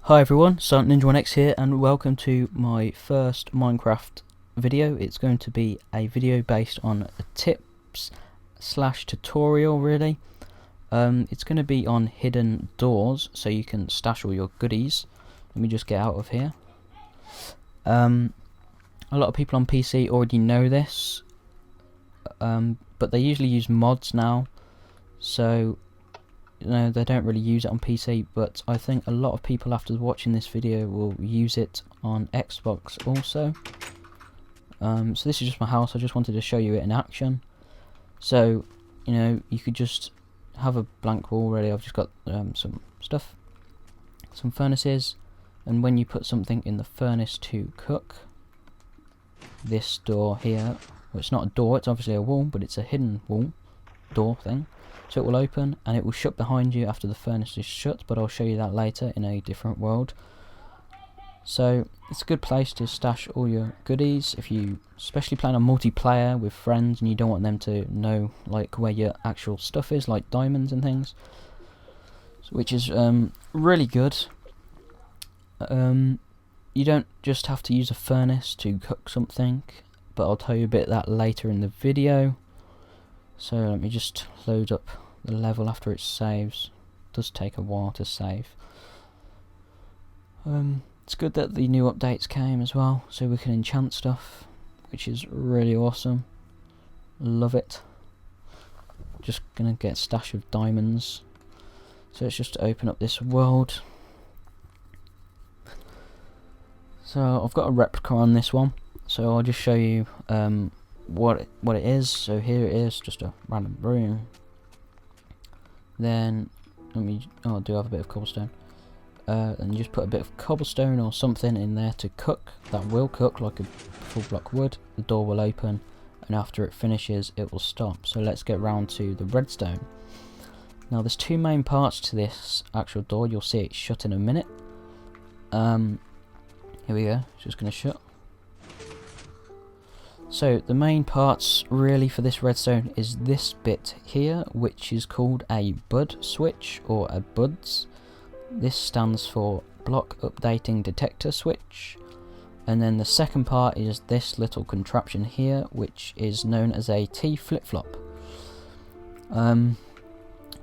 Hi everyone, Silent Ninja 1X here and welcome to my first Minecraft video. It's going to be a video based on tips slash tutorial really. It's going to be on hidden doors so you can stash all your goodies. Let me just get out of here. A lot of people on PC already know this, but they usually use mods now, so they don't really use it on PC, but I think a lot of people after watching this video will use it on Xbox also. So this is just my house. I just wanted to show you it in action. So, you could just have a blank wall really. I've just got some stuff, some furnaces, and when you put something in the furnace to cook, this door here, well, it's not a door, it's obviously a wall, but it's a hidden wall door thing. So it will open and it will shut behind you after the furnace is shut, but I'll show you that later in a different world. So it's a good place to stash all your goodies if you especially playing on multiplayer with friends and you don't want them to know like where your actual stuff is, like diamonds and things, which is really good. You don't just have to use a furnace to cook something, but I'll tell you a bit of that later in the video. So let me just load up the level after it saves. It does take a while to save. It's good that the new updates came as well, so we can enchant stuff, which is really awesome. Love it. Just gonna get a stash of diamonds. So let's just open up this world. So I've got a replica on this one, so I'll just show you what it is. So here it is, just a random room. Then I do have a bit of cobblestone, and just put a bit of cobblestone or something in there to cook. That will cook like a full block wood. The door will open, and after it finishes it will stop. So let's get round to the redstone. Now there's two main parts to this actual door. You'll see it shut in a minute. Here we go, it's just going to shut. So the main parts really for this redstone is this bit here, which is called a bud switch or a buds. This stands for block updating detector switch. And then the second part is this little contraption here, which is known as a T flip-flop,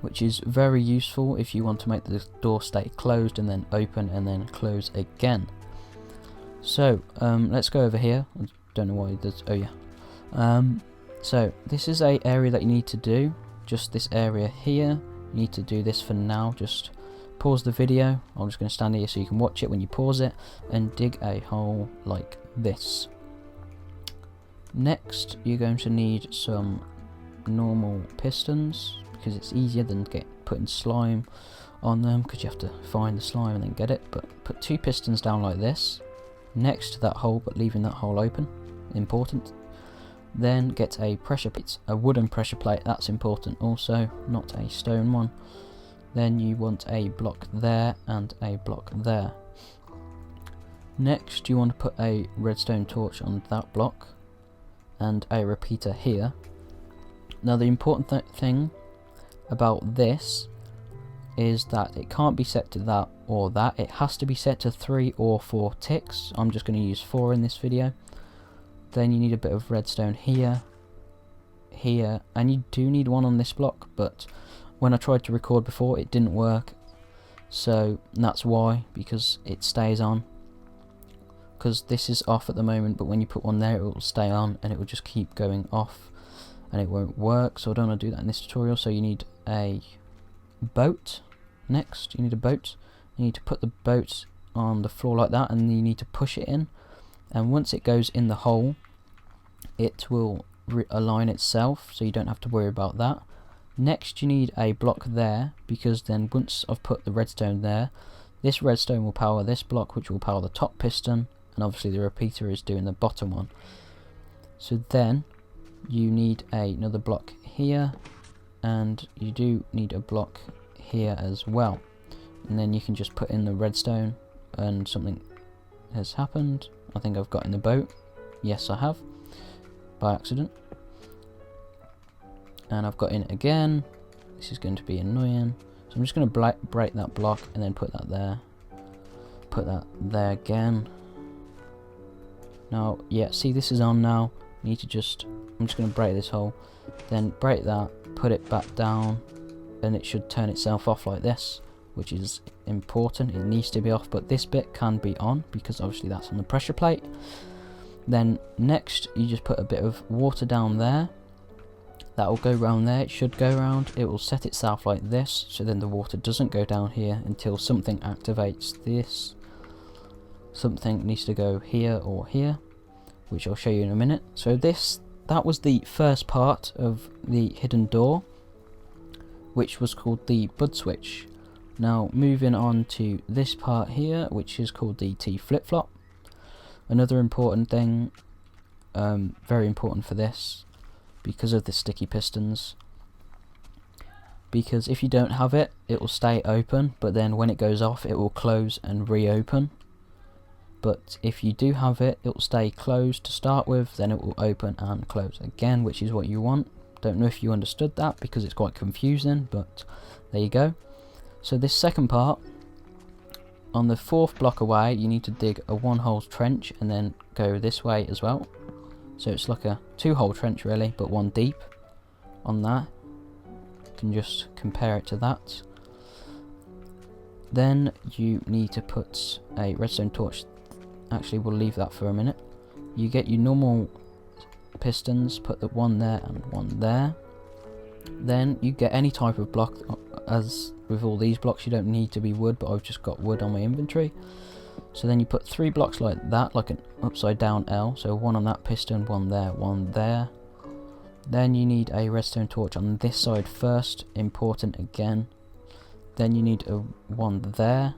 which is very useful if you want to make the door stay closed and then open and then close again. So let's go over here. Don't know why there's, oh yeah. So this is a area that you need to do, just this area here. You need to do this for now. Just pause the video. I'm just going to stand here so you can watch it when you pause it, and dig a hole like this. Next you're going to need some normal pistons, because it's easier than putting slime on them, because you have to find the slime and then get it. But put two pistons down like this next to that hole, but leaving that hole open. Important. Then get a pressure plate, a wooden pressure plate, that's important also, not a stone one. Then you want a block there and a block there. Next you want to put a redstone torch on that block and a repeater here. Now the important thing about this is that it can't be set to that or that. It has to be set to 3 or 4 ticks. I'm just going to use 4 in this video. Then you need a bit of redstone here, here, and you do need one on this block, but when I tried to record before it didn't work, so that's why, because it stays on, because this is off at the moment, but when you put one there it will stay on and it will just keep going off and it won't work. So I don't want to do that in this tutorial. So you need a boat. Next you need a boat. You need to put the boat on the floor like that, and you need to push it in, and once it goes in the hole it will align itself, so you don't have to worry about that. Next you need a block there, because then once I've put the redstone there, this redstone will power this block, which will power the top piston, and obviously the repeater is doing the bottom one. So then you need another block here, and you do need a block here as well, and then you can just put in the redstone. And something has happened. I think I've got in the boat. Yes, I have, by accident. And I've got in it again. This is going to be annoying. So I'm just going to break that block and then put that there. put that there again. Now, yeah, see, this is on now. I'm just going to break this hole, then break that, put it back down, and it should turn itself off like this, which is important. It needs to be off, but this bit can be on because obviously that's on the pressure plate. Then next, you just put a bit of water down there. That will go round there. It should go round. It will set itself like this, so then the water doesn't go down here until something activates this. Something needs to go here or here, which I'll show you in a minute. So that was the first part of the hidden door, which was called the bud switch. Now moving on to this part here, which is called the T flip-flop. Another important thing, very important for this, because of the sticky pistons. Because if you don't have it, it will stay open, but then when it goes off, it will close and reopen. But if you do have it, it will stay closed to start with, then it will open and close again, which is what you want. Don't know if you understood that because it's quite confusing, but there you go. So this second part, on the 4th block away, you need to dig a 1-hole trench and then go this way as well. So it's like a 2-hole trench really, but 1 deep on that. You can just compare it to that. Then you need to put a redstone torch. Actually, we'll leave that for a minute. You get your normal pistons, put the 1 there and 1 there. Then you get any type of block. As with all these blocks, you don't need to be wood, but I've just got wood on my inventory. So then you put 3 blocks like that, like an upside down L. So 1 on that piston, 1 there, 1 there. Then you need a redstone torch on this side first, important again. Then you need a 1 there.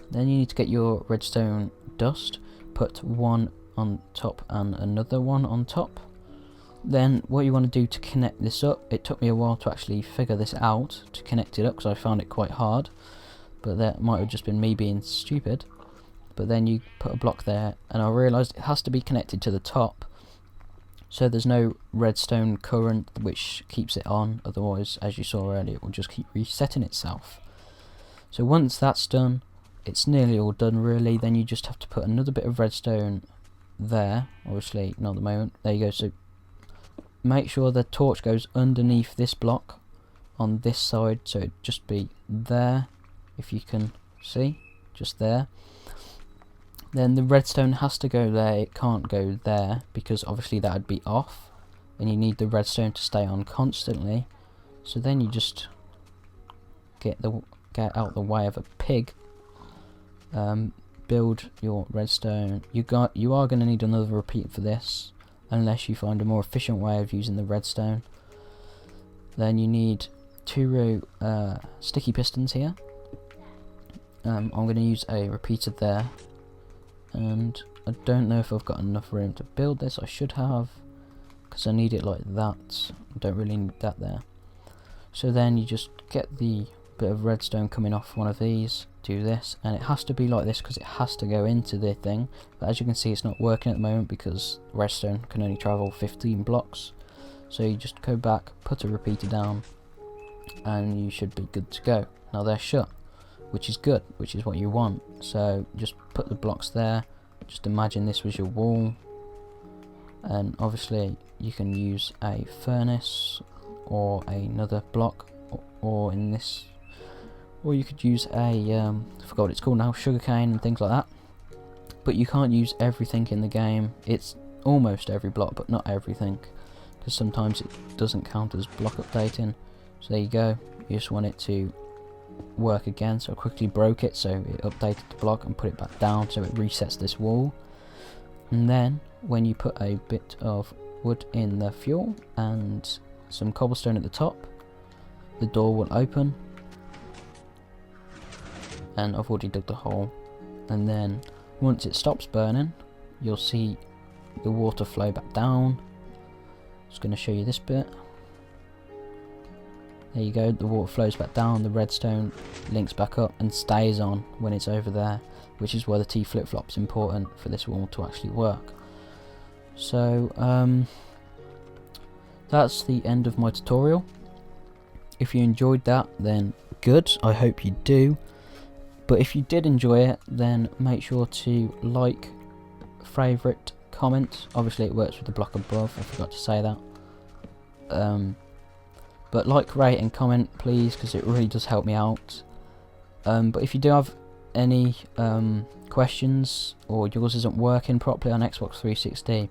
Then you need to get your redstone dust, put 1 on top and another 1 on top. Then what you want to do to connect this up, it took me a while to actually figure this out, to connect it up, because I found it quite hard, but that might have just been me being stupid. But then you put a block there, and I realised it has to be connected to the top, so there's no redstone current which keeps it on, otherwise, as you saw earlier, it will just keep resetting itself. So once that's done, it's nearly all done really. Then you just have to put another bit of redstone there, obviously not at the moment. There you go. So make sure the torch goes underneath this block on this side, so it just be there, if you can see, just there. Then the redstone has to go there, it can't go there, because obviously that would be off, and you need the redstone to stay on constantly. So then you just get out the way of a pig. Build your redstone. You are going to need another repeat for this, unless you find a more efficient way of using the redstone. Then you need 2 sticky pistons here. I'm going to use a repeater there, and I don't know if I've got enough room to build this. I should have, because I need it like that. I don't really need that there. So then you just get the bit of redstone coming off one of these, do this, and it has to be like this because it has to go into the thing, but as you can see it's not working at the moment because redstone can only travel 15 blocks. So you just go back, put a repeater down, and you should be good to go. Now they're shut, which is good, which is what you want. So just put the blocks there. Just imagine this was your wall, and obviously you can use a furnace or another block, or in this, or you could use a I forgot what it's called now, sugarcane and things like that. But you can't use everything in the game. It's almost every block, but not everything, because sometimes it doesn't count as block updating. So there you go. You just want it to work again, so I quickly broke it, so it updated the block and put it back down, so it resets this wall. And then when you put a bit of wood in the fuel and some cobblestone at the top, the door will open, and I've already dug the hole. And then once it stops burning, you'll see the water flow back down. Just going to show you this bit. There you go, the water flows back down, the redstone links back up and stays on when it's over there, which is where the T flip-flop is important for this wall to actually work. So that's the end of my tutorial. If you enjoyed that, then good, I hope you do. But if you did enjoy it, then make sure to like, favourite, comment. Obviously it works with the block above, I forgot to say that. But like, rate and comment please, because it really does help me out. But if you do have any questions, or yours isn't working properly on Xbox 360,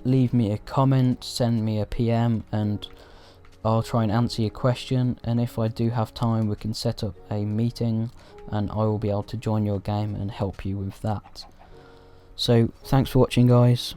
leave me a comment, send me a PM, and I'll try and answer your question. And if I do have time, we can set up a meeting and I will be able to join your game and help you with that. So thanks for watching, guys.